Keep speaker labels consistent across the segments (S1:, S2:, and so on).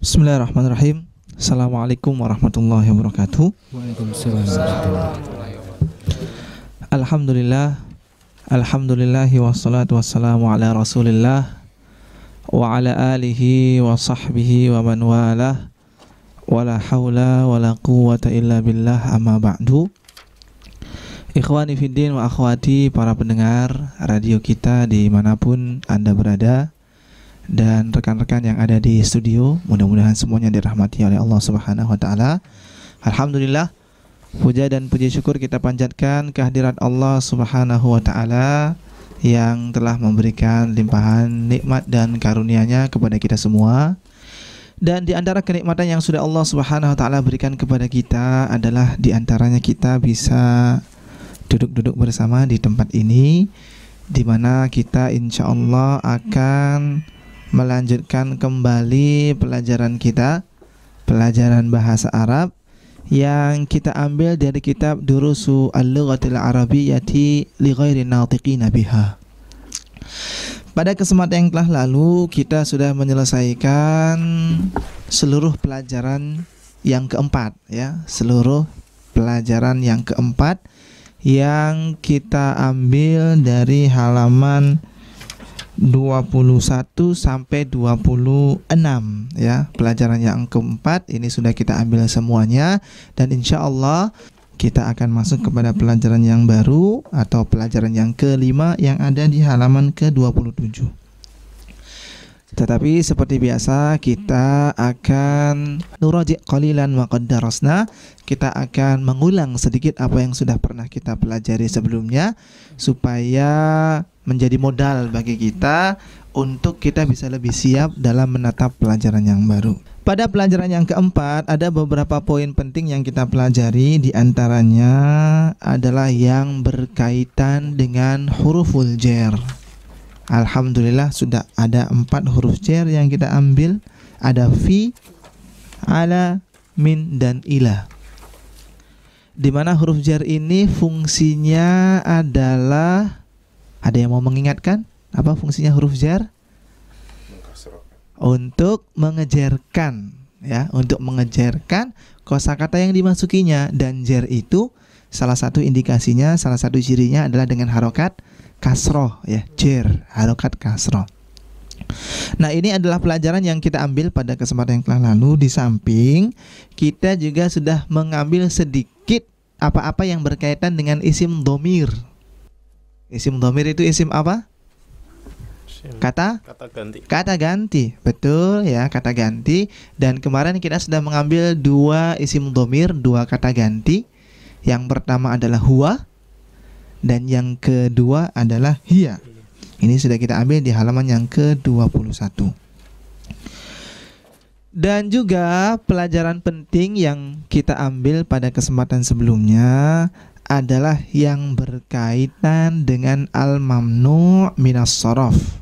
S1: Bismillahirrahmanirrahim. Assalamualaikum warahmatullahi wabarakatuh.
S2: Waalaikumsalam warahmatullahi
S1: Alhamdulillah. Alhamdulillahi wassalatu wassalamu ala rasulillah wa ala alihi wa sahbihi wa man walah. Wala hawla wala quwwata illa billah, amma ba'du. Ikhwani fiddin wa akhwati, para pendengar radio kita dimanapun Anda berada, dan rekan-rekan yang ada di studio, mudah-mudahan semuanya dirahmati oleh Allah Subhanahu wa taala. Alhamdulillah, puja dan puji syukur kita panjatkan kehadirat Allah Subhanahu wa taala yang telah memberikan limpahan nikmat dan karunia-Nya kepada kita semua. Dan di antara kenikmatan yang sudah Allah Subhanahu wa taala berikan kepada kita adalah di antaranya kita bisa duduk-duduk bersama di tempat ini, di mana kita insya Allah akan melanjutkan kembali pelajaran kita, pelajaran bahasa Arab yang kita ambil dari kitab Durusu Al-Lughatil Arabiyyati li ghairi natiqina biha. Pada kesempatan yang telah lalu kita sudah menyelesaikan seluruh pelajaran yang keempat, ya, seluruh pelajaran yang keempat yang kita ambil dari halaman 21 sampai 26, ya. Pelajaran yang keempat ini sudah kita ambil semuanya, dan insya Allah kita akan masuk kepada pelajaran yang baru atau pelajaran yang kelima yang ada di halaman ke-27. Tetapi seperti biasa kita akan nuraji' qalilan wa qad darasna. Kita akan mengulang sedikit apa yang sudah pernah kita pelajari sebelumnya, supaya menjadi modal bagi kita untuk kita bisa lebih siap dalam menatap pelajaran yang baru. Pada pelajaran yang keempat ada beberapa poin penting yang kita pelajari. Di antaranya adalah yang berkaitan dengan huruful jar. Alhamdulillah sudah ada 4 huruf jar yang kita ambil. Ada fi, ala, min, dan ila. Di mana huruf jar ini fungsinya adalah, ada yang mau mengingatkan apa fungsinya huruf jar? Untuk mengejarkan, ya, untuk mengejarkan kosakata yang dimasukinya. Dan jar itu salah satu indikasinya, salah satu cirinya adalah dengan harokat kasroh, ya, jar, harokat kasroh. Nah, ini adalah pelajaran yang kita ambil pada kesempatan yang telah lalu. Di samping kita juga sudah mengambil sedikit apa-apa yang berkaitan dengan isim dhamir. Isim dhamir itu isim apa? Kata ganti. Kata ganti, betul, ya, kata ganti. Dan kemarin kita sudah mengambil 2 isim dhamir, 2 kata ganti. Yang pertama adalah huwa, dan yang kedua adalah hiya. Ini sudah kita ambil di halaman yang ke-21. Dan juga pelajaran penting yang kita ambil pada kesempatan sebelumnya adalah yang berkaitan dengan al-mamnu' minas shorof.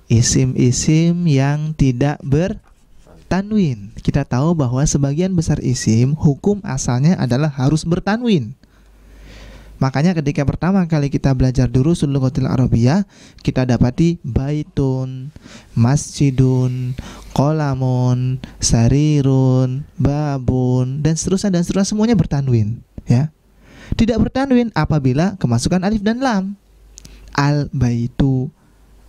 S1: Isim-isim yang tidak bertanwin. Kita tahu bahwa sebagian besar isim hukum asalnya adalah harus bertanwin. Makanya ketika pertama kali kita belajar Durusul Lughatil Arabiyyah, kita dapati baitun, masjidun, qolamun, sarirun, babun, dan seterusnya semuanya bertanwin, ya. Tidak bertanwin apabila kemasukan alif dan lam. Al-baitu,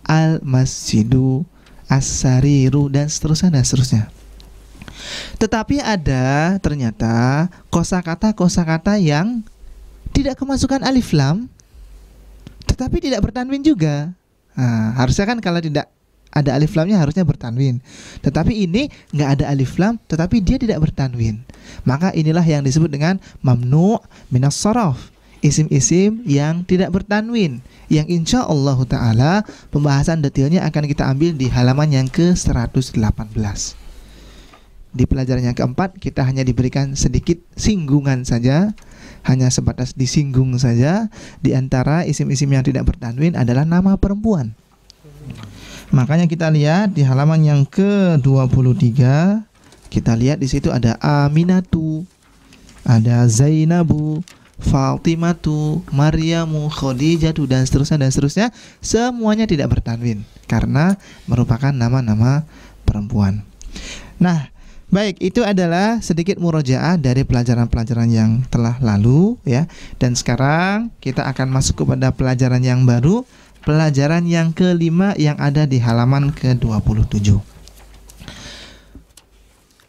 S1: al-masjidu, as-sariru, dan seterusnya. Tetapi ada ternyata kosakata yang tidak kemasukan alif lam, tetapi tidak bertanwin juga. Nah, harusnya kan kalau tidak ada alif lamnya harusnya bertanwin. Tetapi ini nggak ada alif lam, tetapi dia tidak bertanwin. Maka inilah yang disebut dengan mamnu' minas shorof. Isim-isim yang tidak bertanwin, yang insya Allah ta'ala pembahasan detailnya akan kita ambil di halaman yang ke-118. Di pelajaran yang keempat kita hanya diberikan sedikit singgungan saja, hanya sebatas disinggung saja. Di antara isim-isim yang tidak bertanwin adalah nama perempuan. Makanya kita lihat di halaman yang ke-23, kita lihat di situ ada Aminatu, ada Zainabu, Fatimatu, Maryamu, Khadijatu, dan seterusnya. Semuanya tidak bertanwin karena merupakan nama-nama perempuan. Nah, baik, itu adalah sedikit murojaah dari pelajaran-pelajaran yang telah lalu ya. Dan sekarang kita akan masuk kepada pelajaran yang baru, pelajaran yang kelima yang ada di halaman ke-27.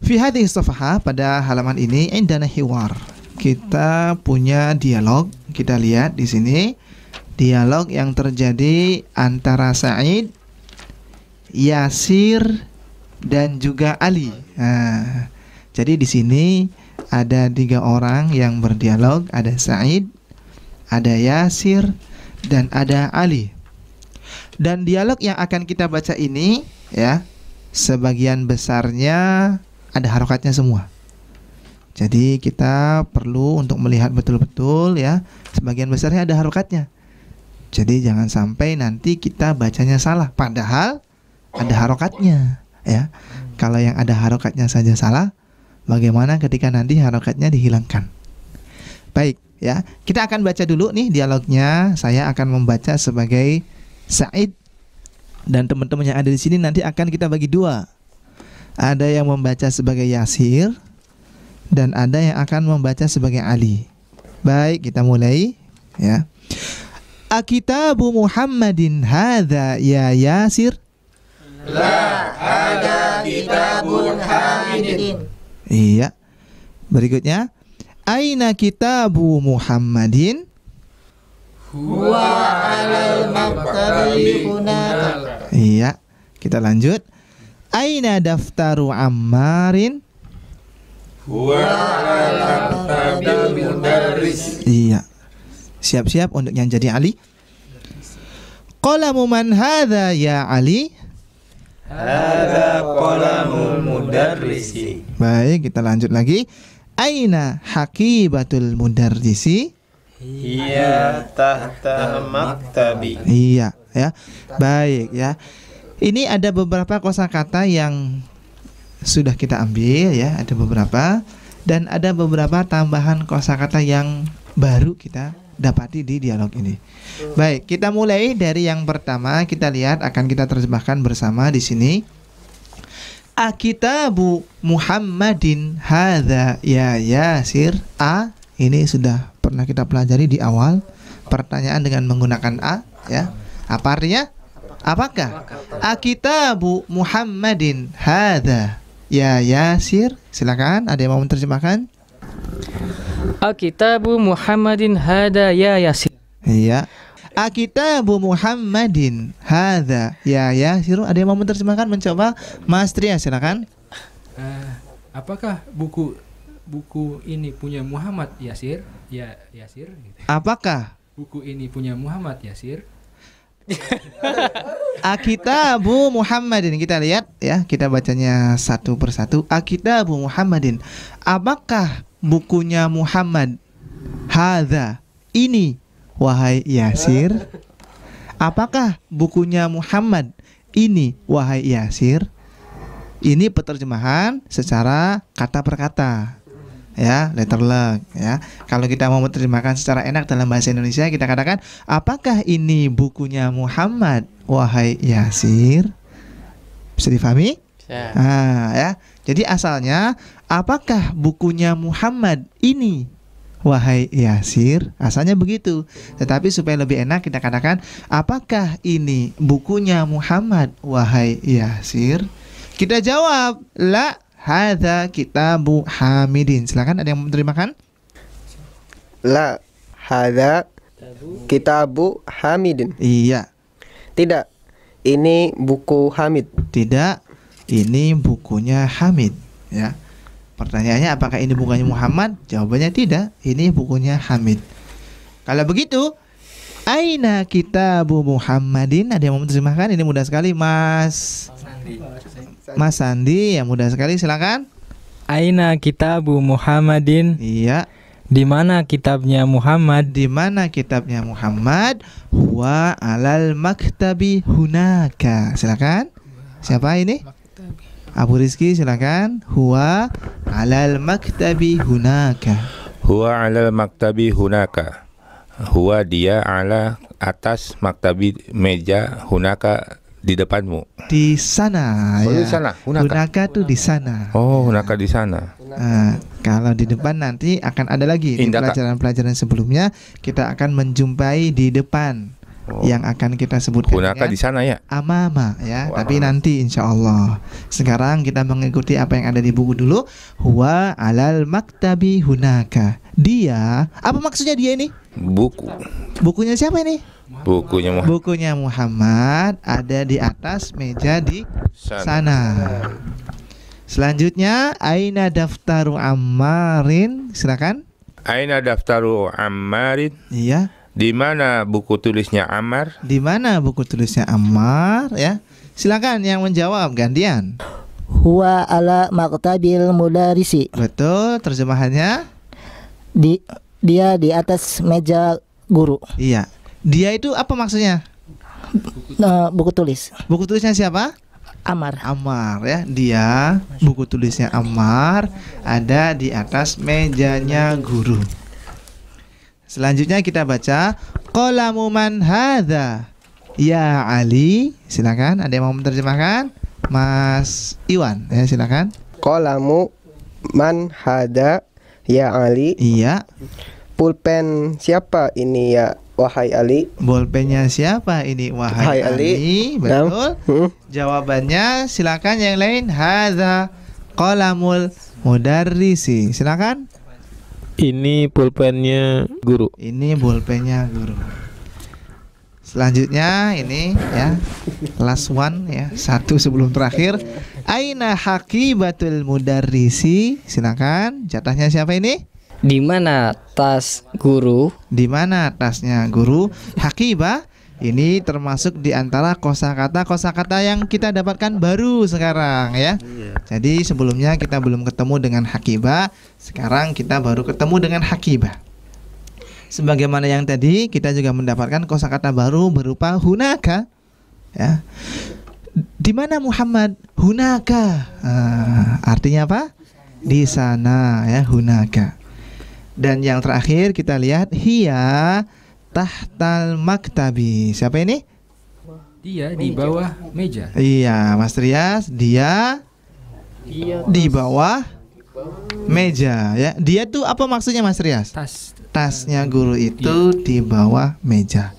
S1: Fi hadhihi safhah, pada halaman ini indana hiwar. Kita punya dialog. Kita lihat di sini dialog yang terjadi antara Sa'id, Yasir dan juga Ali. Nah, jadi di sini ada 3 orang yang berdialog, ada Sa'id, ada Yasir, dan ada Ali. Dan dialog yang akan kita baca ini ya, sebagian besarnya ada harokatnya semua. Jadi kita perlu untuk melihat betul-betul ya, sebagian besarnya ada harokatnya. Jadi jangan sampai nanti kita bacanya salah, padahal ada harokatnya ya. Kalau yang ada harokatnya saja salah, bagaimana ketika nanti harokatnya dihilangkan? Baik ya, kita akan baca dulu nih dialognya. Saya akan membaca sebagai Sa'id, dan teman-teman yang ada di sini nanti akan kita bagi 2. Ada yang membaca sebagai Yasir dan ada yang akan membaca sebagai Ali. Baik, kita mulai ya. Akitabu Muhammadin hadza ya Yasir?
S3: La, hada kitabun hamidin.
S1: Iya. Berikutnya, aina kitabu Muhammadin?
S3: Huwa alal maktabi hunaka.
S1: Iya. Kita lanjut. Aina daftaru Ammarin?
S3: Huwa alal maktabi mudarris.
S1: Iya. Siap-siap untuk yang jadi Ali. Qalamu man hadza ya Ali?
S3: Hada qalamul mudarrisi.
S1: Baik, kita lanjut lagi. Aina haqibatul mudarrisi?
S3: Hiya tahta maktabi.
S1: Iya, ya. Baik, ya. Ini ada beberapa kosakata yang sudah kita ambil ya, ada beberapa, dan ada beberapa tambahan kosakata yang baru kita dapati di dialog ini. Baik, kita mulai dari yang pertama. Kita lihat, akan kita terjemahkan bersama di sini. Akitabu Muhammadin hadza ya Yasir. A, ini sudah pernah kita pelajari di awal. Pertanyaan dengan menggunakan A ya. Apa artinya? Apakah akitabu Muhammadin hadza ya Yasir? Silakan, ada yang mau menerjemahkan?
S4: Akitabu Muhammadin hada ya Yasir.
S1: Iya. Akitabu Muhammadin hadza ya Yasir. Ada yang mau menerjemahkan, mencoba? Mas Tria, silakan.
S2: Apakah buku ini punya Muhammad Yasir? Ya, Yasir gitu.
S1: Apakah
S2: Buku ini punya Muhammad Yasir?
S1: Akitabu Muhammadin? Kita lihat ya, kita bacanya satu persatu. Akitabu Muhammadin. Apakah bukunya Muhammad? Hadza, ini, wahai Yasir. Apakah bukunya Muhammad? Ini, wahai Yasir. Ini penerjemahan secara kata per kata ya, letter luck ya. Kalau kita mau menerjemahkan secara enak dalam bahasa Indonesia, kita katakan, apakah ini bukunya Muhammad, wahai Yasir? Bisa difahami?
S4: Ya.
S1: Ya. Jadi asalnya, apakah bukunya Muhammad ini, wahai Yasir? Asalnya begitu. Tetapi supaya lebih enak, kita katakan, apakah ini bukunya Muhammad, wahai Yasir? Kita jawab, la, hadza kitabu Hamidin. Silakan, ada yang menerjemahkan?
S5: La, hadza kitabu Hamidin.
S1: Iya.
S5: Tidak, ini buku Hamid.
S1: Tidak, ini bukunya Hamid ya. Pertanyaannya, apakah ini bukunya Muhammad? Jawabannya tidak, ini bukunya Hamid. Kalau begitu, aina kitabu Muhammadin? Ada yang mau menerjemahkan? Ini mudah sekali, Mas Sandi, yang mudah sekali, silakan.
S4: Aina kitabu Muhammadin?
S1: Iya.
S4: Di mana kitabnya Muhammad?
S1: Di mana kitabnya Muhammad? Huwa alal maktabi hunaka. Silakan. Siapa ini? Abu Rizki, silakan. Huwa alal maktabi hunaka.
S6: Huwa alal maktabi hunaka. Huwa, dia, ala, atas, maktabi, meja, hunaka, Di depanmu.
S1: Di sana
S6: Oh,
S1: ya.
S6: di sana. Hunaka.
S1: Hunaka tuh di sana.
S6: Oh, hunaka di sana.
S1: Kalau di depan nanti akan ada lagi di
S6: Indaka.
S1: pelajaran-pelajaran sebelumnya kita akan menjumpai di depan yang akan kita sebutkan
S6: Hunaka di sana ya.
S1: amama ya.
S6: Wah.
S1: Tapi nanti insya Allah. Sekarang kita mengikuti apa yang ada di buku dulu. Huwa alal maktabi hunaka. Dia, apa maksudnya dia ini?
S6: Buku.
S1: Bukunya siapa ini?
S6: Bukunya Muhammad.
S1: Bukunya Muhammad ada di atas meja di sana. Selanjutnya aina daftaru Ammarin, silakan.
S6: Aina daftaru Ammarin?
S1: Iya.
S6: Di mana buku tulisnya Ammar?
S1: Di mana buku tulisnya Ammar ya? Silakan yang menjawab gantian.
S7: Huwa ala maktabil mudarisi.
S1: Betul, terjemahannya?
S7: Dia di atas meja guru.
S1: Iya. Dia itu apa maksudnya?
S7: Buku tulis.
S1: Buku tulisnya siapa?
S7: Ammar.
S1: Ammar ya. Dia buku tulisnya Ammar ada di atas mejanya guru. Selanjutnya kita baca qalamu man hadza ya Ali. Silakan, ada yang mau menerjemahkan? Mas Iwan ya, silakan.
S5: Qalamu man hada ya Ali.
S1: Iya.
S5: Pulpen siapa ini ya wahai Ali?
S1: Bolpennya siapa ini wahai
S5: Wahai Ali.
S1: Betul. Jawabannya silakan yang lain. Hadza qalamul mudarrisi. Silakan.
S8: Ini pulpennya guru.
S1: Ini bolpennya guru. Selanjutnya ini ya, last one ya, satu sebelum terakhir. Aina haqibatul mudarrisi. Silakan. Jatahnya siapa ini?
S4: Di mana tas guru?
S1: Di mana tasnya guru? Haqibah ini termasuk di antara kosakata yang kita dapatkan baru sekarang ya. Jadi sebelumnya kita belum ketemu dengan haqibah, sekarang kita baru ketemu dengan haqibah. Sebagaimana yang tadi kita juga mendapatkan kosakata baru berupa hunaka ya. Di mana Muhammad? Hunaka. Artinya apa? Di sana ya, hunaka. Dan yang terakhir kita lihat hiya tahtal maktabi. Siapa ini?
S2: Dia di bawah meja.
S1: Iya, Mas Rias, dia di bawah meja ya. Dia tuh apa maksudnya Mas Rias? Tasnya guru itu di bawah meja.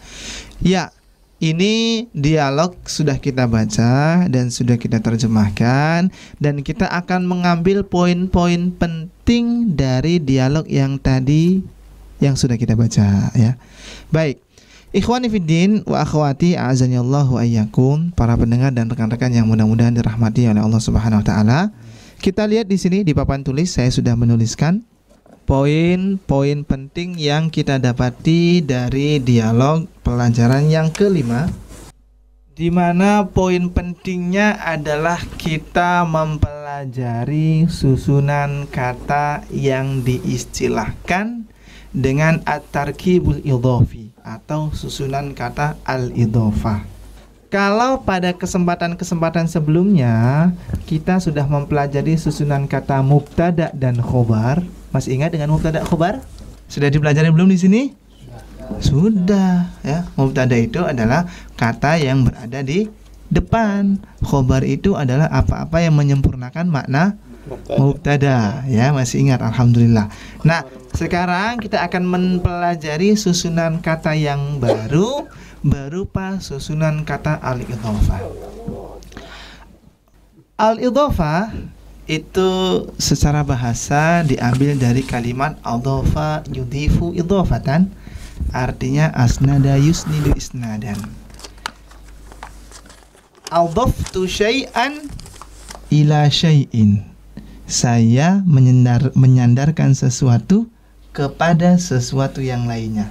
S1: Ya, ini dialog sudah kita baca dan sudah kita terjemahkan, dan kita akan mengambil poin-poin penting dari dialog yang tadi yang sudah kita baca ya. Baik. Ikhwani fiddin wa akhwati a'azanillahu ayyakum, para pendengar dan rekan-rekan yang mudah-mudahan dirahmati oleh Allah Subhanahu wa taala. Kita lihat di sini di papan tulis saya sudah menuliskan poin-poin penting yang kita dapati dari dialog pelajaran yang kelima, di mana poin pentingnya adalah kita mempelajari susunan kata yang diistilahkan dengan at-tarkibul idhofi atau susunan kata al-idhofah. Kalau pada kesempatan-kesempatan sebelumnya kita sudah mempelajari susunan kata mubtada dan khobar. Masih ingat dengan mubtada khobar? Sudah dipelajari belum di sini? Sudah ya. Mubtada itu adalah kata yang berada di depan. Khobar itu adalah apa-apa yang menyempurnakan makna mubtada ya. Masih ingat, alhamdulillah. Nah, sekarang kita akan mempelajari susunan kata yang baru berupa susunan kata al-idhofah. Al-idhofah itu secara bahasa diambil dari kalimat adhafa yudhifu idhofatan, artinya asnada yusnidu isnadan. Adhaftu syai'an ila syai'in. Saya menyandarkan sesuatu kepada sesuatu yang lainnya.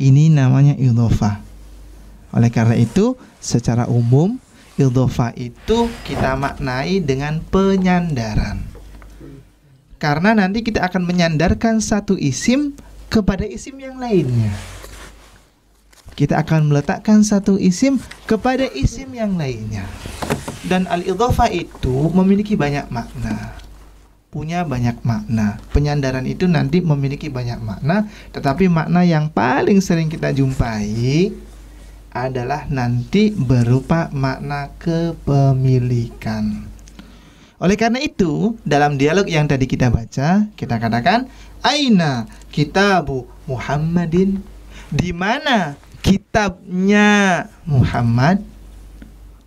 S1: Ini namanya idhofah. Oleh karena itu, secara umum idhofah itu kita maknai dengan penyandaran. Karena nanti kita akan menyandarkan satu isim kepada isim yang lainnya. Kita akan meletakkan satu isim kepada isim yang lainnya. Dan al-idhofah itu memiliki banyak makna. Punya banyak makna. Penyandaran itu nanti memiliki banyak makna, tetapi makna yang paling sering kita jumpai adalah nanti berupa makna kepemilikan. Oleh karena itu, dalam dialog yang tadi kita baca, kita katakan aina kitabu Muhammadin, di mana kitabnya Muhammad.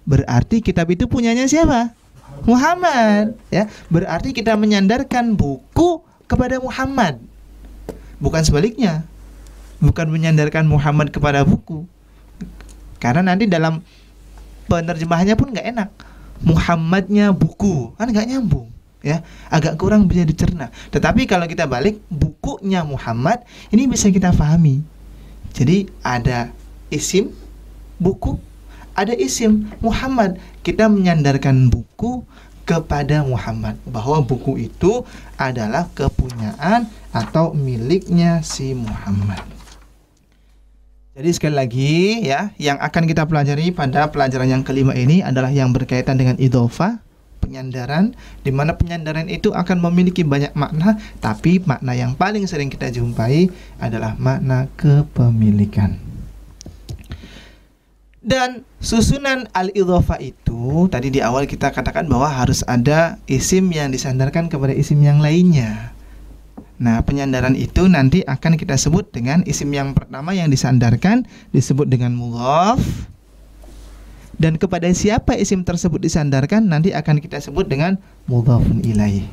S1: Berarti kitab itu punyanya siapa? Muhammad, ya. Berarti kita menyandarkan buku kepada Muhammad, bukan sebaliknya. Bukan menyandarkan Muhammad kepada buku, karena nanti dalam penerjemahannya pun nggak enak. Muhammadnya buku, kan nggak nyambung, ya, agak kurang bisa dicerna. Tetapi kalau kita balik, bukunya Muhammad, ini bisa kita pahami. Jadi ada isim buku, ada isim Muhammad. Kita menyandarkan buku kepada Muhammad, bahwa buku itu adalah kepunyaan atau miliknya si Muhammad. Jadi sekali lagi, ya, yang akan kita pelajari pada pelajaran yang kelima ini adalah yang berkaitan dengan idhofah, penyandaran, di mana penyandaran itu akan memiliki banyak makna, tapi makna yang paling sering kita jumpai adalah makna kepemilikan. Dan susunan al-idhofah itu tadi di awal kita katakan bahwa harus ada isim yang disandarkan kepada isim yang lainnya. Nah, penyandaran itu nanti akan kita sebut dengan isim yang pertama yang disandarkan disebut dengan mudhaf. Dan kepada siapa isim tersebut disandarkan nanti akan kita sebut dengan mudhafun ilaih.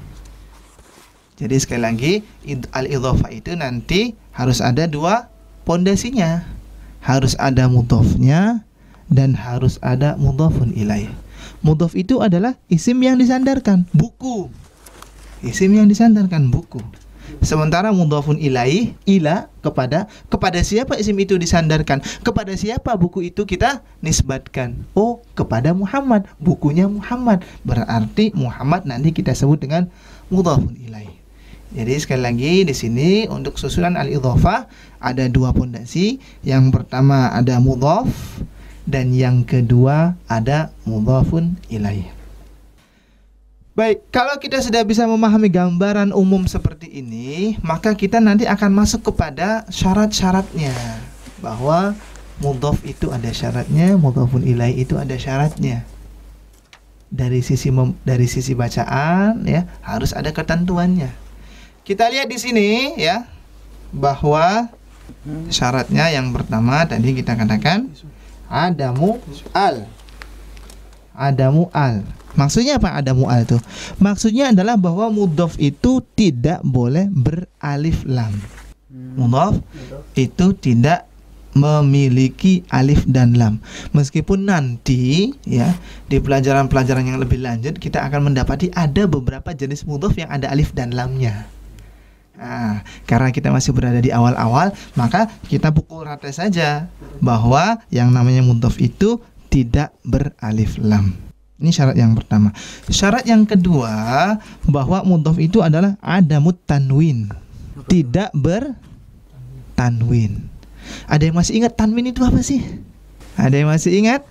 S1: Jadi sekali lagi, al-idhofah itu nanti harus ada dua pondasinya. Harus ada mudhafnya dan harus ada mudhafun ilaih. Mudhaf itu adalah isim yang disandarkan, buku. Isim yang disandarkan, buku. Sementara mudhafun ilaih, ila, kepada siapa isim itu disandarkan, kepada siapa buku itu kita nisbatkan. Oh, kepada Muhammad, bukunya Muhammad. Berarti Muhammad nanti kita sebut dengan mudhafun ilaih. Jadi sekali lagi di sini untuk susunan al-idhofah ada dua pondasi. Yang pertama ada mudhaf dan yang kedua ada mudhafun ilaih. Baik, kalau kita sudah bisa memahami gambaran umum seperti ini, maka kita nanti akan masuk kepada syarat-syaratnya. Bahwa mudhaf itu ada syaratnya, mudhafun ilaih itu ada syaratnya. Dari sisi bacaan, ya, harus ada ketentuannya. Kita lihat di sini, ya, bahwa syaratnya yang pertama tadi kita katakan adamu al. Maksudnya apa adamu al itu? Maksudnya adalah bahwa mudhaf itu tidak boleh beralif lam. Mudhaf itu tidak memiliki alif dan lam. Meskipun nanti, ya, di pelajaran-pelajaran yang lebih lanjut kita akan mendapati ada beberapa jenis mudhaf yang ada alif dan lamnya. Nah, karena kita masih berada di awal-awal, maka kita pukul rata saja bahwa yang namanya mudhaf itu tidak beralif lam. Ini syarat yang pertama. Syarat yang kedua, bahwa mudhaf itu adalah adamut tanwin, tidak bertanwin. Ada yang masih ingat tanwin itu apa sih? Ada yang masih ingat?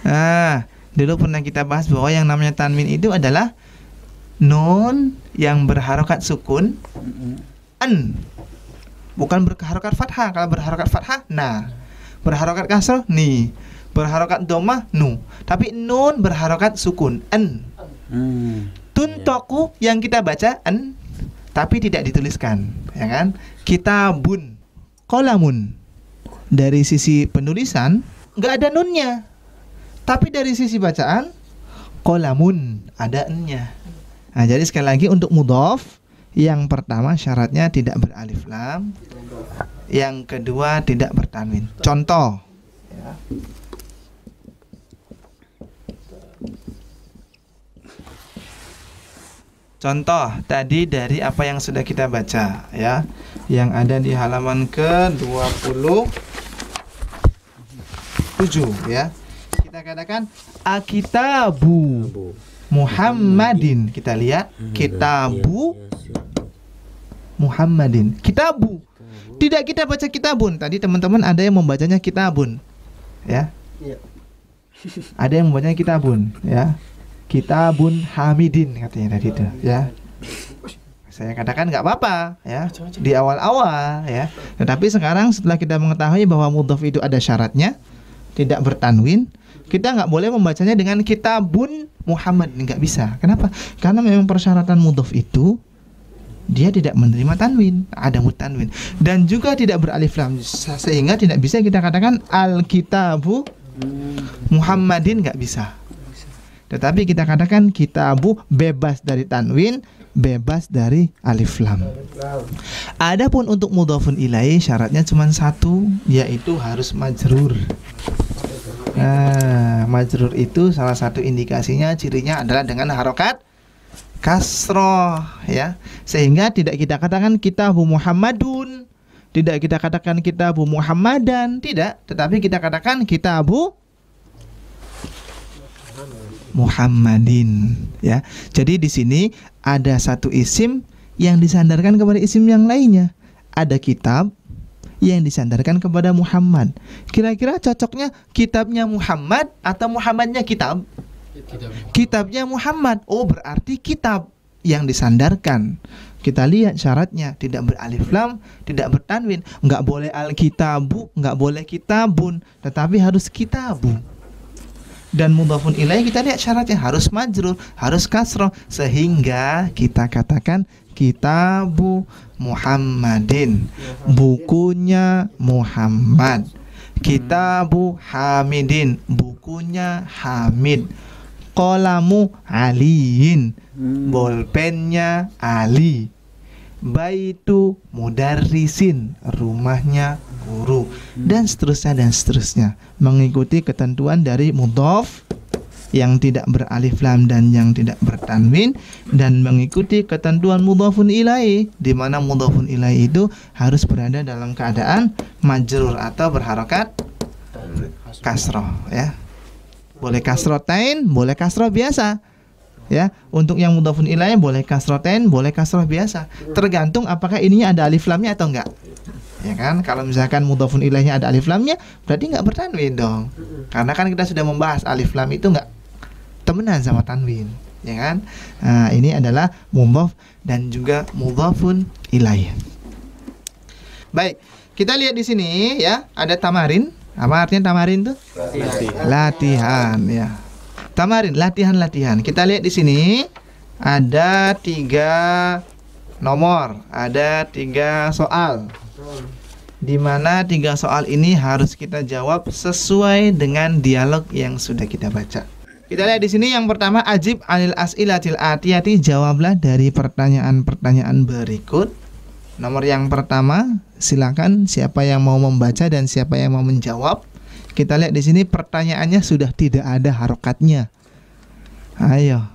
S1: Nah, dulu pernah kita bahas bahwa yang namanya tanwin itu adalah nun yang berharokat sukun, an, bukan berharokat fathah. Kalau berharokat fathah, nah, berharokat kasrah, ni, berharokat dhammah, nu. Tapi nun berharokat sukun, an. Tuntoku yang kita baca an, tapi tidak dituliskan, ya kan? Kitabun, qalamun. Dari sisi penulisan nggak ada nunnya, tapi dari sisi bacaan qalamun ada n-nya. Nah, jadi sekali lagi untuk mudhaf, yang pertama syaratnya tidak beralif lam, yang kedua tidak bertanwin. Contoh, ya. Contoh tadi dari apa yang sudah kita baca, ya, yang ada di halaman ke-27, ya. Kita katakan akitabu Muhammadin. Kita lihat kitabu Muhammadin. Kitabu. Tidak kita baca kitabun. Tadi teman-teman ada yang membacanya kitabun, ya. Ada yang membacanya kitabun, ya. Kitabun Hamidin katanya tadi itu, ya. Saya katakan nggak apa-apa, ya, di awal-awal, ya. Tetapi sekarang setelah kita mengetahui bahwa mudhaf itu ada syaratnya, tidak bertanwin, kita nggak boleh membacanya dengan kitabun Muhammad, nggak bisa. Kenapa? Karena memang persyaratan mudhof itu dia tidak menerima tanwin, ada mutanwin, dan juga tidak beralif lam, sehingga tidak bisa kita katakan al-kitabu Muhammadin, nggak bisa. Tetapi kita katakan kitabu bebas dari tanwin, bebas dari alif lam. Adapun untuk mudhofun ilaih syaratnya cuma satu, yaitu harus majrur. Nah, majrur itu salah satu indikasinya, cirinya adalah dengan harokat kasroh, ya, sehingga tidak kita katakan kitabu Muhammadun, tidak kita katakan kitabu Muhammadan, tidak, tetapi kita katakan kitabu Muhammadin, ya. Jadi di sini ada satu isim yang disandarkan kepada isim yang lainnya. Ada kitab yang disandarkan kepada Muhammad. Kira-kira cocoknya kitabnya Muhammad atau Muhammadnya kitab? Kitabnya Muhammad. Oh, berarti kitab yang disandarkan. Kita lihat syaratnya, tidak beralif lam, tidak bertanwin, nggak boleh al-kitabu, nggak boleh kitabun, tetapi harus kitabu. Dan mudhafun ilaih kita lihat syaratnya harus majrur, harus kasroh, sehingga kita katakan kitabu Muhammadin, bukunya Muhammad. Kitabu Hamidin, bukunya Hamid. Qalamu Aliin, bolpennya Ali. Baitu mudarrisin, rumahnya guru, dan seterusnya mengikuti ketentuan dari mudhaf yang tidak beralif lam dan yang tidak bertanwin, dan mengikuti ketentuan mudhafun ilaih, di mana mudhafun ilaih itu harus berada dalam keadaan majrur atau berharokat kasroh, ya. Boleh kasrotain, boleh kasroh biasa, ya. Untuk yang mudhafun ilaih boleh kasrotain, boleh kasroh biasa, tergantung apakah ininya ada alif lamnya atau enggak, ya kan. Kalau misalkan mudhafun ilaihnya ada alif lamnya, berarti enggak bertanwin dong, karena kan kita sudah membahas alif lam itu enggak temenan sama tanwin, ya kan. Nah, ini adalah mudhaf dan juga mudhafun ilaih. Baik, kita lihat di sini, ya, ada tamarin. Apa artinya tamarin tuh? Latihan, ya. Tamarin, latihan. Kita lihat di sini ada 3 nomor, ada 3 soal. Di mana 3 soal ini harus kita jawab sesuai dengan dialog yang sudah kita baca. Kita lihat di sini yang pertama, ajib anil as'ilatil atiyati, jawablah dari pertanyaan-pertanyaan berikut. Nomor yang pertama, silakan siapa yang mau membaca dan siapa yang mau menjawab. Kita lihat di sini pertanyaannya sudah tidak ada harokatnya. Ayo,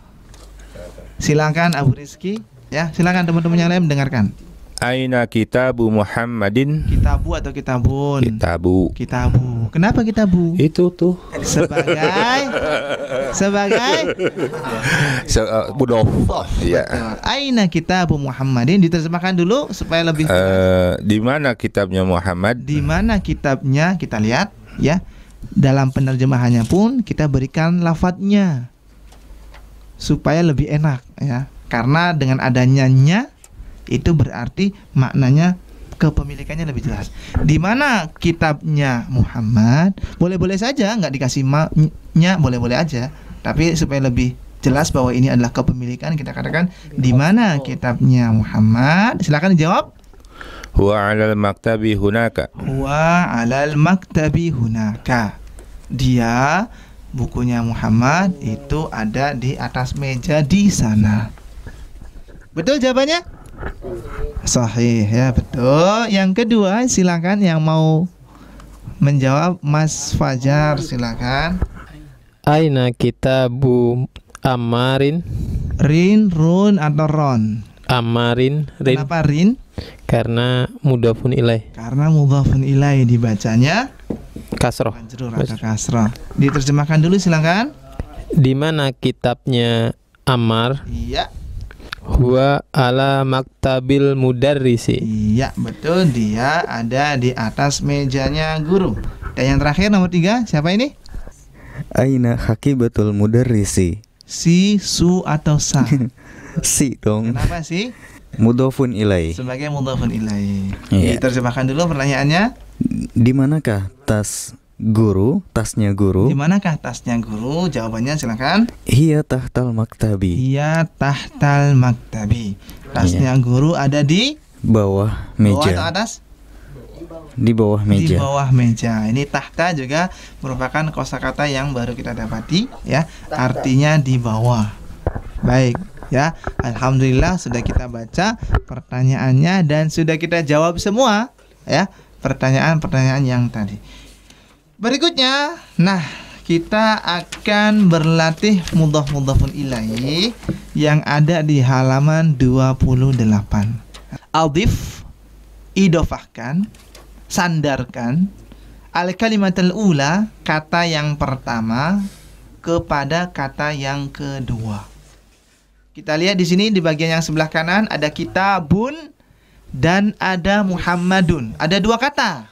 S1: silakan Abu Rizky, ya, silakan teman-teman yang lain mendengarkan.
S6: Aina kitabu Muhammadin?
S1: Kitabu atau kitabun?
S6: Kitabu.
S1: Kitabu. Kenapa kitabu?
S6: Itu tuh
S1: sebagai
S6: mudhof. Iya.
S1: Aina kitabu Muhammadin, diterjemahkan dulu supaya lebih
S6: di mana kitabnya Muhammad?
S1: Di mana kitabnya, kita lihat, ya. Dalam penerjemahannya pun kita berikan lafadznya supaya lebih enak, ya. Karena dengan adanya nya itu berarti maknanya kepemilikannya lebih jelas. Di mana kitabnya Muhammad, boleh-boleh saja, nggak dikasih nya, boleh-boleh aja. Tapi supaya lebih jelas bahwa ini adalah kepemilikan, kita katakan di mana kitabnya Muhammad. Silakan dijawab.
S6: Huwa 'alal maktabi hunaka.
S1: Huwa 'alal maktabi hunaka. Dia, bukunya Muhammad itu ada di atas meja di sana. Betul jawabannya? Sahih, ya, betul. Yang kedua, silakan yang mau menjawab, Mas Fajar, silakan.
S8: Aina kitabu Ammarin?
S1: Rin, run atau ron?
S8: Ammarin, rin.
S1: Kenapa rin?
S8: Karena mudhafun ilaih.
S1: Karena mudhafun ilaih, dibacanya
S8: Kasroh.
S1: majrur atau kasrah. Diterjemahkan dulu, silakan.
S8: Di mana kitabnya Ammar?
S1: Iya.
S8: Huwa ala maktabil mudarrisi.
S1: Iya, betul, dia ada di atas mejanya guru. Dan yang terakhir nomor 3, siapa ini?
S9: Aina hakibatul mudarrisi?
S1: Si, su atau sa?
S9: Si dong.
S1: Kenapa sih?
S9: Mudhofun ilaih.
S1: Sebagai mudhafun ilaih.
S9: Iya.
S1: Diterjemahkan dulu pertanyaannya.
S9: Di manakah tas Guru, tasnya guru.
S1: Di manakah tasnya guru? Jawabannya silakan.
S9: Hiya tahtal maktabi.
S1: Iya tahtal maktabi. Tasnya guru ada di
S9: Bawah
S1: bawah atau
S9: meja.
S1: atas?
S9: Di bawah
S1: Di
S9: meja.
S1: bawah meja. Ini tahta juga merupakan kosakata yang baru kita dapati, ya. Artinya di bawah. Baik, ya. Alhamdulillah sudah kita baca pertanyaannya dan sudah kita jawab semua, ya. Pertanyaan-pertanyaan yang tadi. Berikutnya, nah, kita akan berlatih mudhaf-mudhafun ilaih yang ada di halaman 28. Adif, idofahkan, sandarkan al-kalimatul ula, kata yang pertama kepada kata yang kedua. Kita lihat di sini di bagian yang sebelah kanan ada kitabun dan ada Muhammadun. Ada dua kata.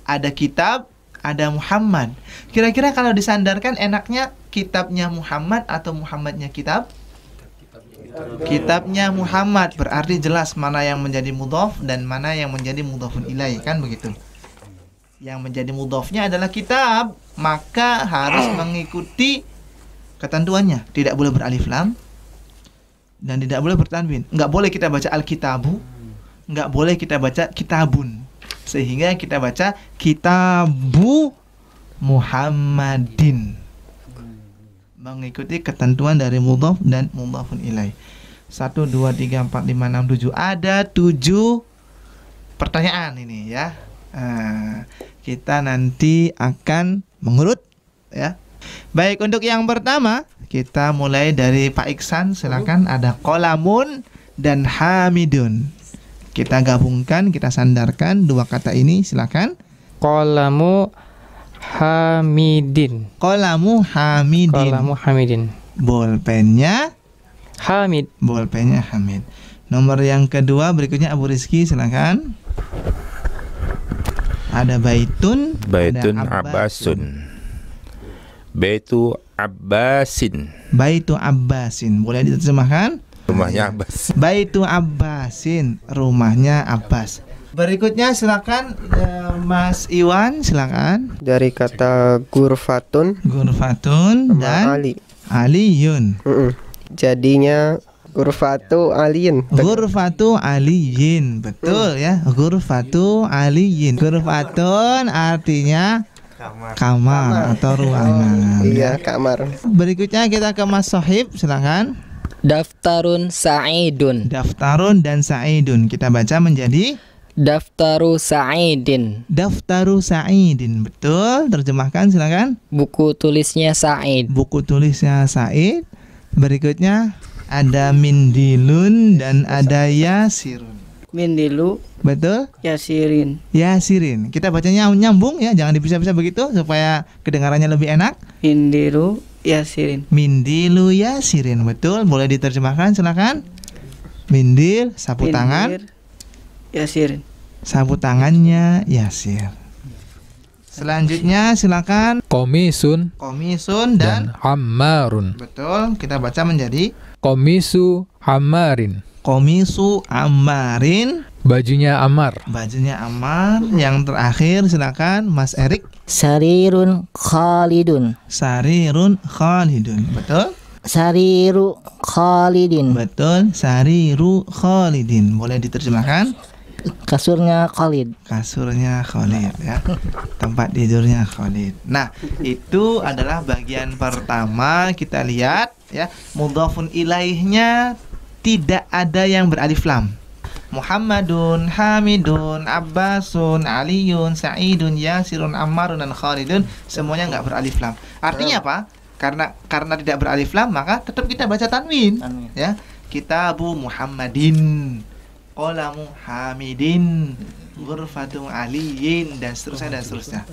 S1: Ada kitab, ada Muhammad. Kira-kira kalau disandarkan enaknya kitabnya Muhammad atau Muhammadnya kitab? Kitabnya Muhammad, berarti jelas mana yang menjadi mudhaf dan mana yang menjadi mudhafun ilaih, kan begitu. Yang menjadi mudhafnya adalah kitab, maka harus mengikuti ketentuannya. Tidak boleh beralif lam dan tidak boleh bertanwin. Enggak boleh kita baca al-kitabu, enggak boleh kita baca kitabun. Sehingga kita baca kitabu Muhammadin, mengikuti ketentuan dari mudhaf dan mudhafun ilaih. 1, 2, 3, 4, 5, 6, 7. Ada 7 pertanyaan ini, ya. Kita nanti akan mengurut, ya. Baik, untuk yang pertama kita mulai dari Pak Iksan. Silakan. Ada qolamun dan hamidun. Kita gabungkan, kita sandarkan dua kata ini, silakan.
S8: Qolamu Hamidin.
S1: Qolamu hamidin.
S8: Qolamu Hamidin.
S1: Bolpennya
S8: Hamid.
S1: Bolpennya Hamid. Nomor yang kedua berikutnya Abu Rizky, silakan. Ada baitun.
S6: Baitun
S1: ada
S6: Abbasun. Baitu Abbasin.
S1: Baitu Abbasin. Boleh diterjemahkan?
S6: Rumahnya Abbas.
S1: Baitu Abbasin, rumahnya Abbas. Berikutnya silakan Mas Iwan, silakan.
S5: Dari kata gurfatun
S1: Gurfatun
S5: sama
S1: dan
S5: Ali.
S1: Aliyun.
S5: Jadinya gurfatu aliyin.
S1: Gurfatu aliyin, betul ya. Gurfatu aliyin. Gurfatun artinya kamar atau ruangan.
S5: Iya, kamar.
S1: Berikutnya kita ke Mas Sohib, silakan.
S4: Daftarun Sa'idun.
S1: Daftarun dan Sa'idun kita baca menjadi
S4: Daftaru Sa'idin.
S1: Daftaru Sa'idin. Betul, terjemahkan silakan.
S4: Buku tulisnya Sa'id.
S1: Buku tulisnya Sa'id. Berikutnya ada mindilun dan ada yasirun.
S10: Mindilu
S1: Betul?
S10: Yasirin.
S1: Yasirin. Kita bacanya nyambung ya, jangan dipisah-pisah begitu supaya kedengarannya lebih enak.
S10: Mindilu Yasirin.
S1: Mindilu yasirin. Betul, boleh diterjemahkan silakan. Mindil, sapu tangan.
S10: Mindir Yasirin.
S1: Sapu tangannya Yasir. Selanjutnya silakan
S2: Komisun
S1: komisun dan
S2: Ammarun.
S1: betul, kita baca menjadi
S2: Komisu Ammarin.
S1: komisu Ammarin,
S2: Bajunya Ammar.
S1: bajunya Ammar. Yang terakhir silakan Mas Erik.
S7: Sarirun Khalidun.
S1: Sarirun Khalidun. Betul?
S7: Sariru Khalidin.
S1: Betul, Sariru Khalidin. Boleh diterjemahkan?
S7: Kasurnya Khalid.
S1: Kasurnya Khalid ya. Tempat tidurnya Khalid. Nah, itu adalah bagian pertama. Kita lihat ya, mudhafun ilaihnya tidak ada yang beralif lam. Muhammadun, Hamidun, Abbasun, Aliyun, Sa'idun, Yasirun, Ammarun dan Khalidun semuanya enggak beralif lam. Artinya apa? Karena tidak beralif lam, maka tetap kita baca tanwin. Ya. Kitabu Muhammadin, qolamu Hamidin, ghurfatu Aliyin dan seterusnya.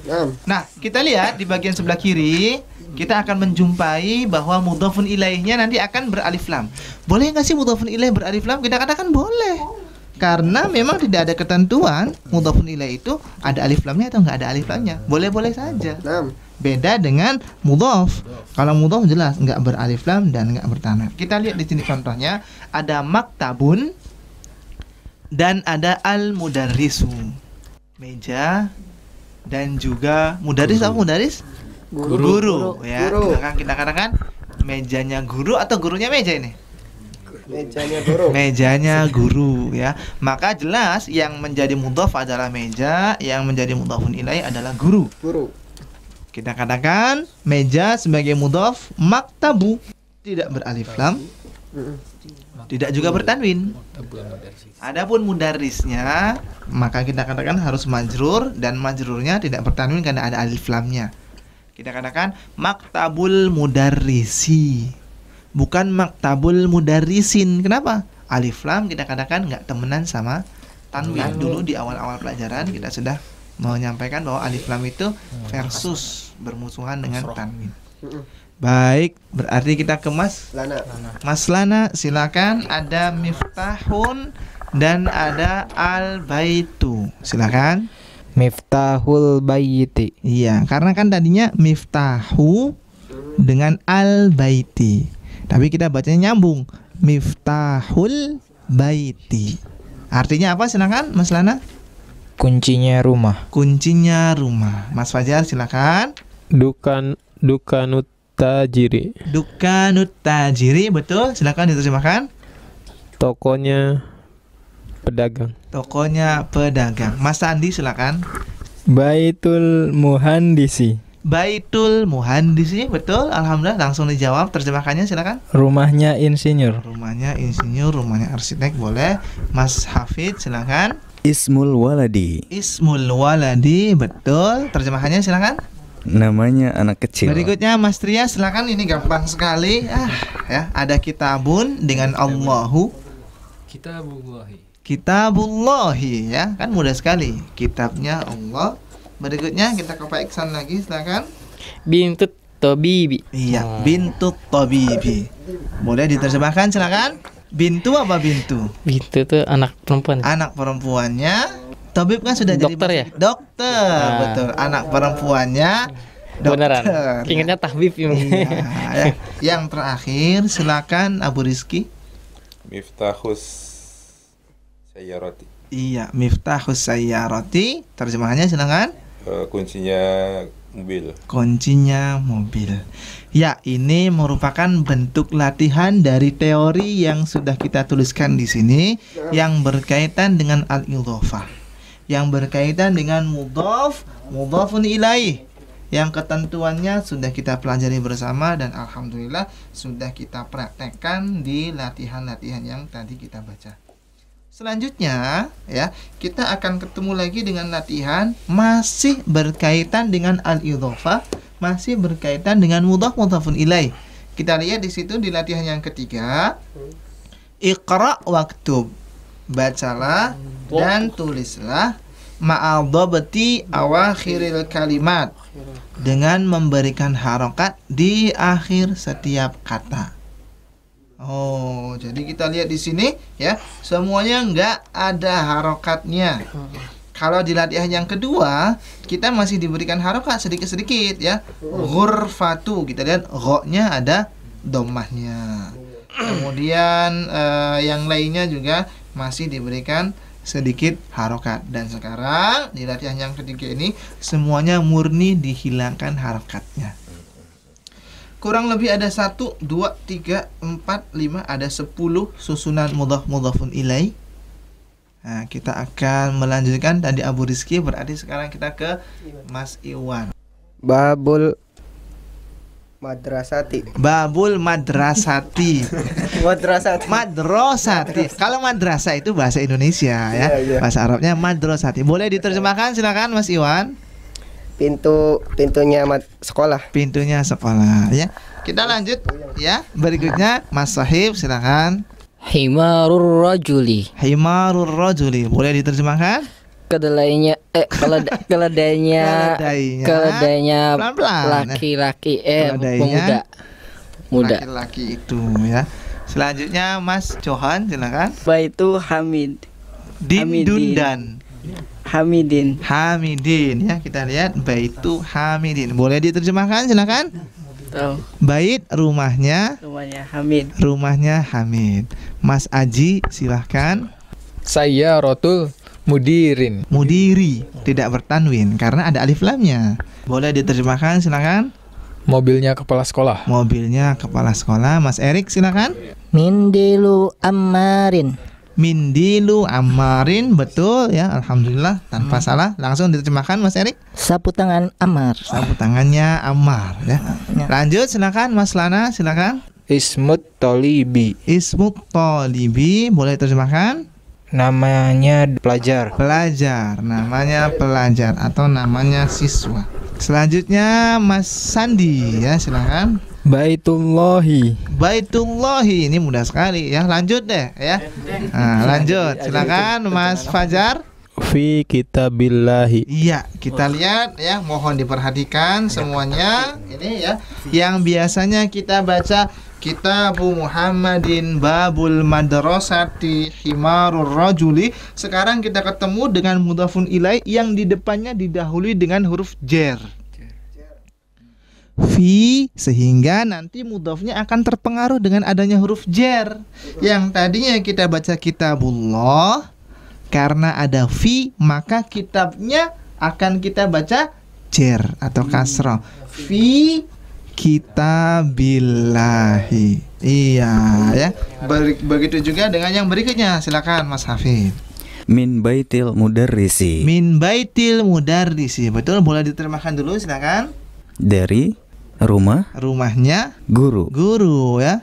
S1: Nah, kita lihat di bagian sebelah kiri, kita akan menjumpai bahwa mudhafun ilaihnya nanti akan beralif lam. Boleh nggak sih mudhafun ilaih beralif lam? Kita katakan boleh. Karena memang tidak ada ketentuan mudhafun ilaih itu ada alif lamnya atau nggak ada alif lamnya. Boleh-boleh saja. Beda dengan mudhaf. Kalau mudhaf jelas nggak beralif lam dan nggak bertanwin. Kita lihat di sini contohnya, ada maktabun dan ada al-mudarrisu. Meja dan juga mudaris. Apa mudaris? Guru. Ya. Silakan kita katakan mejanya guru atau gurunya meja ini?
S5: Mejanya guru.
S1: Mejanya guru ya. Maka jelas yang menjadi mudhaf adalah meja, yang menjadi mudhafun ilaih adalah guru. Kita katakan meja sebagai mudhaf, maktabu tidak beralif lam, tidak juga bertanwin. Adapun mudarisnya maka kita katakan harus majrur, dan majrurnya tidak bertanwin karena ada alif lamnya. Kita katakan maktabul mudarrisi, bukan maktabul mudarrisin. Kenapa? Alif lam kita katakan nggak temenan sama tanwin. Dulu di awal-awal pelajaran kita sudah menyampaikan bahwa alif lam itu versus bermusuhan dengan tanwin. Baik, berarti kita ke Mas Lana, silakan. Ada miftahun dan ada al-baitu. Silakan.
S8: Miftahul bayti.
S1: Iya, karena kan tadinya miftahu dengan al-baiti. Tapi kita bacanya nyambung. Miftahul baiti. Artinya apa? Silakan Mas Lana.
S8: Kuncinya rumah.
S1: Kuncinya rumah. Mas Fajar silakan.
S3: Dukanut tajiri.
S1: Dukanut tajiri, betul. Silakan diterjemahkan.
S3: Tokonya pedagang.
S1: Tokonya pedagang. Mas Andi silakan.
S8: Baitul muhandisi.
S1: Baitul muhandisi, betul. Alhamdulillah, langsung dijawab. Terjemahkannya silakan.
S8: Rumahnya insinyur.
S1: Rumahnya insinyur, rumahnya arsitek, boleh. Mas Hafid silakan.
S9: Ismul waladi.
S1: Ismul waladi, betul. Terjemahannya silakan.
S9: Namanya anak kecil.
S1: Berikutnya Mas Tria silakan. Ini gampang sekali. Ya, ada kitabun dengan Allahu. Kitabullahi, ya kan mudah sekali. Kitabnya Allah. Berikutnya kita ke Pak Iksan lagi, silakan.
S8: Bintut tabibi.
S1: Iya, bintut tabibi. Boleh diterjemahkan silakan. Bintu apa bintu?
S8: Bintu itu anak perempuan.
S1: Anak perempuannya. Tabib kan sudah
S8: dokter
S1: jadi
S8: ya?
S1: Dokter, betul. Anak perempuannya dokter.
S8: Beneran. Ingatnya tahbib
S1: iya, ya. Yang terakhir silakan Abu Rizky.
S6: Miftahus sayyarati.
S1: Iya, miftahus sayyarati. Terjemahannya silakan.
S6: Kuncinya mobil.
S1: Kuncinya mobil. Ya, ini merupakan bentuk latihan dari teori yang sudah kita tuliskan di sini, yang berkaitan dengan al-idhofah, yang berkaitan dengan mudhaf, mudhafun ilaih, yang ketentuannya sudah kita pelajari bersama, dan alhamdulillah sudah kita praktekkan di latihan-latihan yang tadi kita baca. Selanjutnya ya, kita akan ketemu lagi dengan latihan masih berkaitan dengan al-idhofah, masih berkaitan dengan mudhaf mudhafun ilaih. Kita lihat di situ di latihan yang ketiga. Iqra waktub. Bacalah dan tulislah ma'adhabti awakhiril kalimat, dengan memberikan harokat di akhir setiap kata. Oh, jadi kita lihat di sini ya, semuanya enggak ada harokatnya. Kalau di latihan yang kedua, kita masih diberikan harokat sedikit-sedikit ya. Ghurfatu, kita lihat gho-nya ada dhammahnya. Kemudian yang lainnya juga masih diberikan sedikit harokat. Dan sekarang di latihan yang ketiga ini semuanya murni dihilangkan harokatnya. Kurang lebih ada 1, 2, 3, 4, 5, ada 10 susunan mudhaf mudhafun ilaih. Nah, kita akan melanjutkan tadi Abu Rizky, berarti sekarang kita ke Mas Iwan.
S5: Babul madrasati.
S1: Babul madrasati. Madrasati. Kalau madrasah itu bahasa Indonesia ya. Bahasa Arabnya madrasati. Boleh diterjemahkan silakan Mas Iwan.
S5: Pintunya sekolah.
S1: Pintunya sekolah ya. Kita lanjut ya. Berikutnya Mas Sahib silakan.
S4: Himarur rajuli.
S1: Himarur rajuli. Boleh diterjemahkan?
S4: Keledainya
S1: pelan-pelan.
S4: Laki-laki
S1: muda. Laki-laki itu ya. Selanjutnya Mas Johan silakan.
S10: Baitu Hamid.
S1: Dindundan.
S10: Hamidin
S1: ya, kita lihat baitu Hamidin. Boleh diterjemahkan silakan.
S10: Tahu.
S1: Bait rumahnya
S10: Hamid.
S1: Rumahnya Hamid. Mas Aji silahkan.
S2: Sayyaratul Mudirin.
S1: Mudiri, tidak bertanwin karena ada alif lamnya. Boleh diterjemahkan, silakan.
S2: Mobilnya kepala sekolah.
S1: Mobilnya kepala sekolah. Mas Erik, silakan.
S7: Mindilu Ammarin.
S1: Mindilu Ammarin, betul ya, alhamdulillah tanpa salah. Langsung diterjemahkan Mas Erik.
S7: Sapu tangan Ammar.
S1: Sapu tangannya Ammar ya. Lanjut silakan Mas Lana, silakan.
S8: Ismut Tolibi.
S1: Ismut Tolibi, boleh terjemahkan?
S8: Namanya pelajar.
S1: Pelajar, namanya pelajar atau namanya siswa. Selanjutnya Mas Sandi ya, silakan.
S8: Baitullahi.
S1: Baitullahi, ini mudah sekali ya. Lanjut deh ya. Nah, lanjut, silakan Mas Fajar.
S3: Fi kitabillahi.
S1: Iya, kita lihat ya, mohon diperhatikan semuanya. Ini ya, yang biasanya kita baca Kitabu Muhammadin Babul Madrasati Himarur Rajuli. Sekarang kita ketemu dengan mudhafun ilaih yang di depannya didahului dengan huruf jer. Fi, sehingga nanti mudhafnya akan terpengaruh dengan adanya huruf jer. Yang tadinya kita baca Kitabullah, karena ada fi, maka kitabnya akan kita baca jer atau kasrah. Fi kitabillahi. Iya ya. Begitu juga dengan yang berikutnya. Silakan Mas Hafid.
S9: Min baitil mudarrisi.
S1: Min baitil mudarrisi. Betul, boleh diterjemahkan dulu, silakan.
S9: Dari rumah.
S1: Rumahnya
S9: guru.
S1: Guru ya.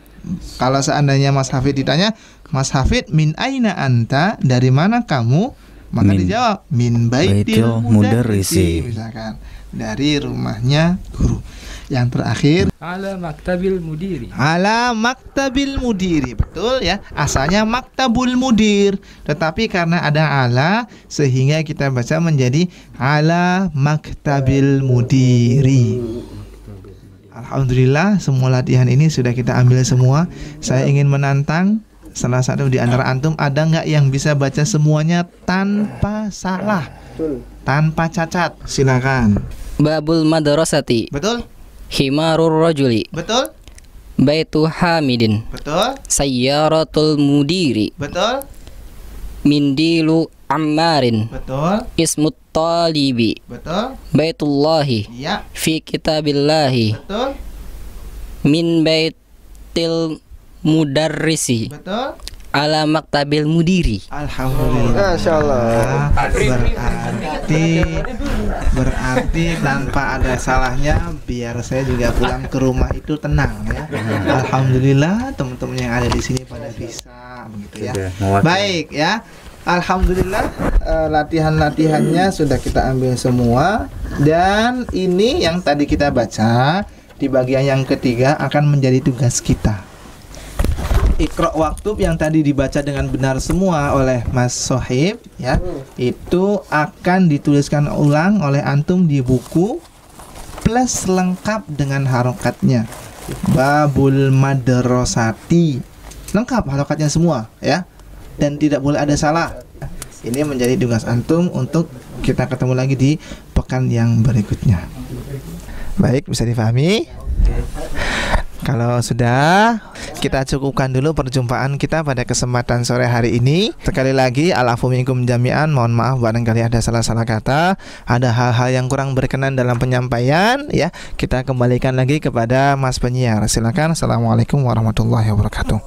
S1: Kalau seandainya Mas Hafid ditanya, Mas Hafid min aina anta, dari mana kamu? Maka dijawab min baitil mudarrisi. Misalkan dari rumahnya guru. Yang terakhir
S2: Ala maktabil mudiri.
S1: Ala maktabil mudiri. Betul ya, asalnya maktabul mudir, tetapi karena ada ala sehingga kita baca menjadi ala maktabil mudiri. Alhamdulillah, semua latihan ini sudah kita ambil semua. Saya ingin menantang salah satu di antara antum, ada nggak yang bisa baca semuanya tanpa salah, tanpa cacat? Silakan.
S4: Babul Madrasati.
S1: Betul.
S4: Himarur Rajuli.
S1: Betul.
S4: Baitu Hamidin.
S1: Betul.
S4: Sayyaratul Mudiri.
S1: Betul.
S4: Mindilu Ammarin.
S1: Betul.
S4: Ismut Talibi.
S1: Betul.
S4: Baitullahi.
S1: Iya.
S4: Fi kitabillahi.
S1: Betul.
S4: Min baitil mudarrisi.
S1: Betul.
S4: Ala maktabil mudiri.
S1: Alhamdulillah.
S5: Masyaallah.
S1: Berarti tanpa ada salahnya, biar saya juga pulang ke rumah itu tenang ya. Alhamdulillah, teman-teman yang ada di sini pada bisa begitu ya. Baik ya. Alhamdulillah, latihan-latihannya sudah kita ambil semua. Dan ini yang tadi kita baca di bagian yang ketiga akan menjadi tugas kita. Iqra waktub yang tadi dibaca dengan benar semua oleh Mas Sohib ya, itu akan dituliskan ulang oleh antum di buku plus lengkap dengan harokatnya. Babul Madrasati, lengkap harokatnya semua ya, dan tidak boleh ada salah. Ini menjadi tugas antum untuk kita ketemu lagi di pekan yang berikutnya. Baik, bisa difahami? Kalau sudah, kita cukupkan dulu perjumpaan kita pada kesempatan sore hari ini. Sekali lagi, al-afu minkum jami'an. Mohon maaf barangkali ada salah-salah kata, ada hal-hal yang kurang berkenan dalam penyampaian ya. Kita kembalikan lagi kepada Mas penyiar. Silakan. Assalamualaikum warahmatullahi wabarakatuh.